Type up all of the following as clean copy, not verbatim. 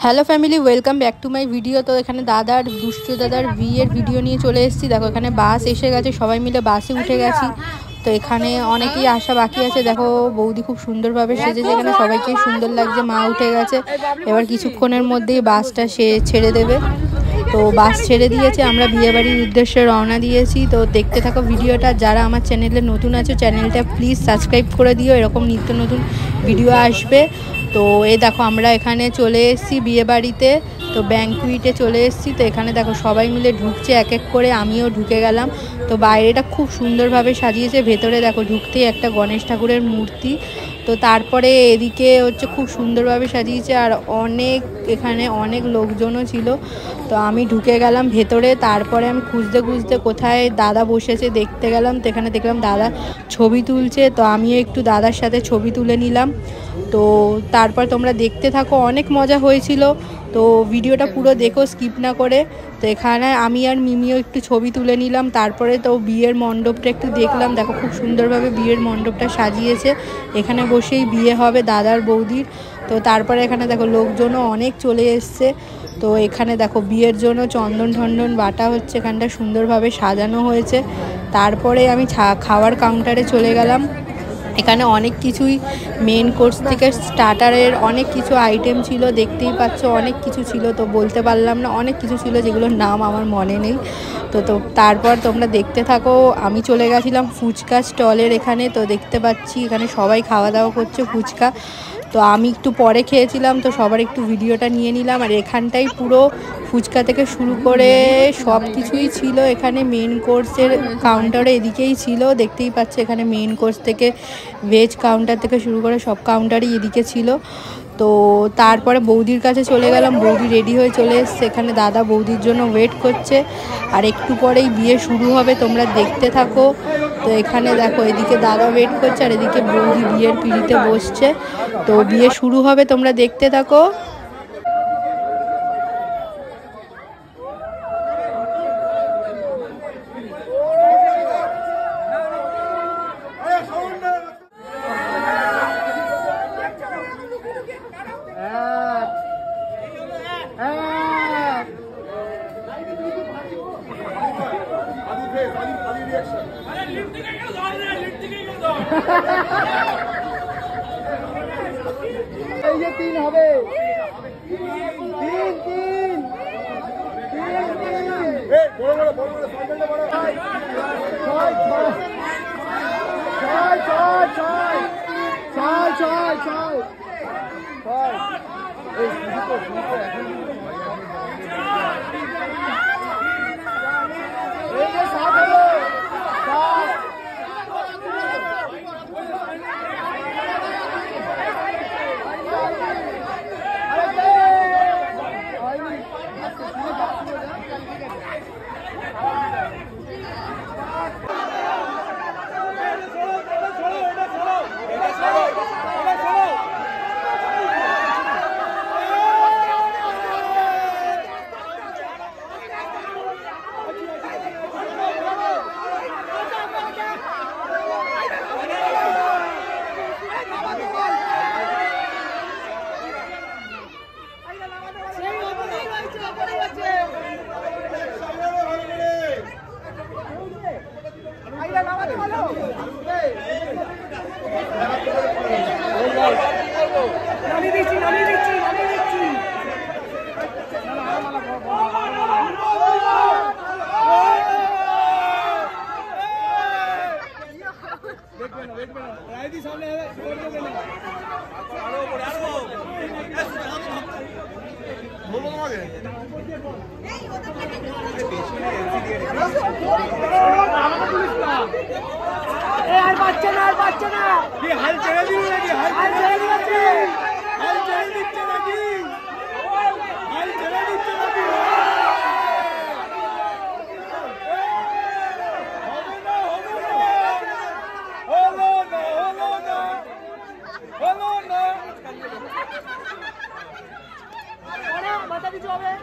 Hello family, welcome back to my video. তো এখানে দাদার দুষ্টু দাদার বিয়ের ভিডিও নিয়ে চলে এসেছি। দেখো এখানে বাস এসে গেছে, সবাই মিলে বাসে উঠে গেছি। তো এখানে অনেকেই আসা বাকি আছে। দেখো বৌদি খুব সুন্দরভাবে সেজেছে, এখানে সবাইকেই সুন্দর লাগছে। মা উঠে গেছে, এবার কিছুক্ষণের মধ্যেই বাসটা ছেড়ে দেবে। তো বাস ছেড়ে দিয়েছে, আমরা বিয়েবাড়ির উদ্দেশ্যে রওনা দিয়েছি। তো দেখতে থাকো ভিডিওটা। যারা আমার চ্যানেলে নতুন আছে চ্যানেলটা প্লিজ সাবস্ক্রাইব করে দিও, এরকম নিত্য নতুন ভিডিও আসবে। তো এই দেখো আমরা এখানে চলে এসেছি বিয়েবাড়িতে, তো ব্যাঙ্কুইটে চলে এসেছি। তো এখানে দেখো সবাই মিলে ঢুকছে এক এক করে, আমিও ঢুকে গেলাম। তো বাইরেটা খুব সুন্দরভাবে সাজিয়েছে, ভেতরে দেখো ঢুকতেই একটা গণেশ ঠাকুরের মূর্তি। তো তারপরে এদিকে হচ্ছে খুব সুন্দরভাবে সাজিয়েছে, আর এখানে অনেক লোকজনও ছিল। তো আমি ঢুকে গেলাম ভেতরে। তারপরে আমি খুঁজতে খুঁজতে কোথায় দাদা বসেছে দেখতে গেলাম। তো এখানে দেখলাম দাদা ছবি তুলছে, তো আমিও একটু দাদার সাথে ছবি তুলে নিলাম। তো তারপর তোমরা দেখতে থাকো, অনেক মজা হয়েছিল। তো ভিডিওটা পুরো দেখো স্কিপ না করে। তো এখানে আমি আর মিমিও একটু ছবি তুলে নিলাম। তারপরে তো বিয়ের মণ্ডপটা একটু দেখলাম। দেখো খুব সুন্দরভাবে বিয়ের মণ্ডপটা সাজিয়েছে, এখানে বসেই বিয়ে হবে দাদার বৌদির। তো তারপরে এখানে দেখো লোকজনও অনেক চলে এসছে। তো এখানে দেখো বিয়ের জন্য চন্দন টন্দন বাটা হচ্ছে, এখানটা সুন্দরভাবে সাজানো হয়েছে। তারপরে আমি খাওয়ার কাউন্টারে চলে গেলাম। এখানে অনেক কিছুই মেন কোর্স থেকে স্টার্টারের অনেক কিছু আইটেম ছিল, দেখতেই পাচ্ছ অনেক কিছু ছিল। তো বলতে পারলাম না, অনেক কিছু ছিল যেগুলোর নাম আমার মনে নেই। তো তারপর তোমরা দেখতে থাকো। আমি চলে গেছিলাম ফুচকা স্টলের এখানে। তো দেখতে পাচ্ছি এখানে সবাই খাওয়া দাওয়া করছে ফুচকা। তো আমি একটু পরে খেয়েছিলাম, তো সবার একটু ভিডিওটা নিয়ে নিলাম। আর এখানটাই পুরো ফুচকা থেকে শুরু করে সব কিছুই ছিল। এখানে মেন কোর্সের কাউন্টারে এদিকেই ছিল, দেখতেই পাচ্ছ এখানে মেন কোর্স থেকে ভেজ কাউন্টার থেকে শুরু করে সব কাউন্টারই এদিকে ছিল। তো তারপরে বৌদির কাছে চলে গেলাম, বৌদি রেডি হয়ে চলে এসছে। এখানে দাদা বৌদির জন্য ওয়েট করছে, আর একটু পরেই বিয়ে শুরু হবে, তোমরা দেখতে থাকো। তো এখানে দেখো এদিকে দাদা ওয়েট করছে, আর এদিকে বৌদি বিয়ের পিঁড়িতে বসছে। তো বিয়ে শুরু হবে, তোমরা দেখতে থাকো। এই যে 3 হবে, 3 3 বড় বড় বড় সাইকেলটা বড় 6 বাচ্চা না কি হাল ছেড়ে দিল নাকি? হাল ছেড়ে দিচ্ছে, হাল ছেড়ে দিচ্ছে নাকি? হাল ছেড়ে দিচ্ছে নাকি?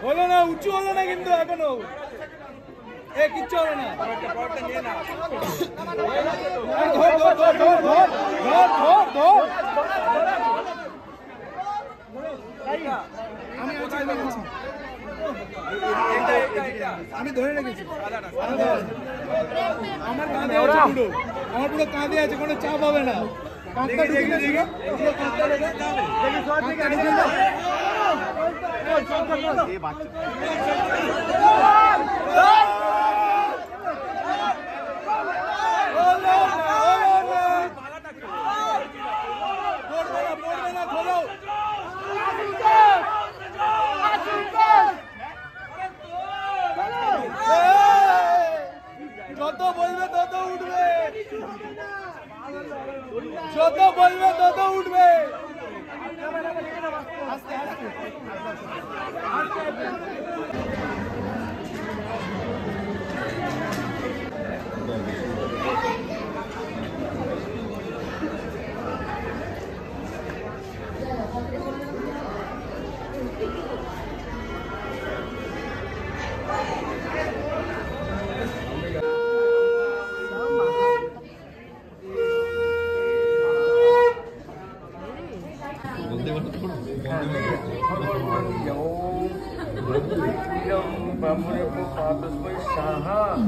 হলো না, উঁচু হলো না কিন্তু এখনো। কিচ্ছু হবে না আমি ধরে রেখেছি আমার কাঁধে আছে পুরো আমার পুরো কাঁধে আছে কোনো চাপ হবে না যত বলবে তত উঠবে যত বলবে তত উঠবে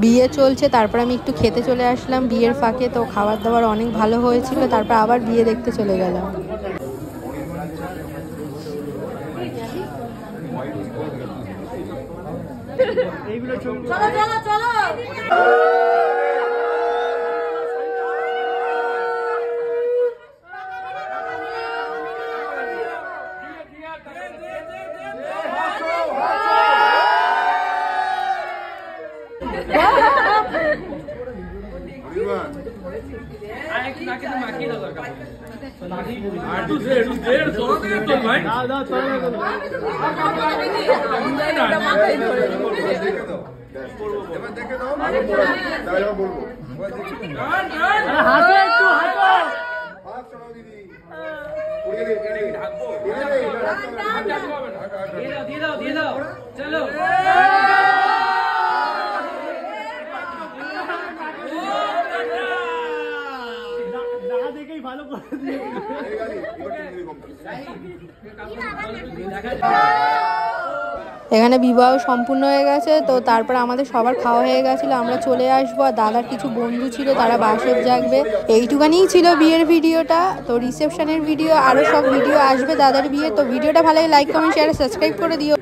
বিয়ে চলছে, তারপর আমি একটু খেতে চলে আসলাম বিয়ের ফাঁকে। তো খাবার দাবার অনেক ভালো হয়েছিল, তারপর আবার বিয়ে দেখতে চলে গেলাম। চলো চলো চলো চলো এখানে বিবাহ সম্পূর্ণ হয়ে গেছে। তো তারপর আমাদের সবার খাওয়া হয়ে গেছিলো, আমরা চলে আসবো। আর দাদার কিছু বন্ধু ছিল, তারা বাসর জাগবে। এইটুখানিই ছিল বিয়ের ভিডিওটা। তো রিসেপশনের ভিডিও আরও সব ভিডিও আসবে দাদার বিয়ে। তো ভিডিওটা ভালো লাগে লাইক কমেন্ট শেয়ার সাবস্ক্রাইব করে দিও।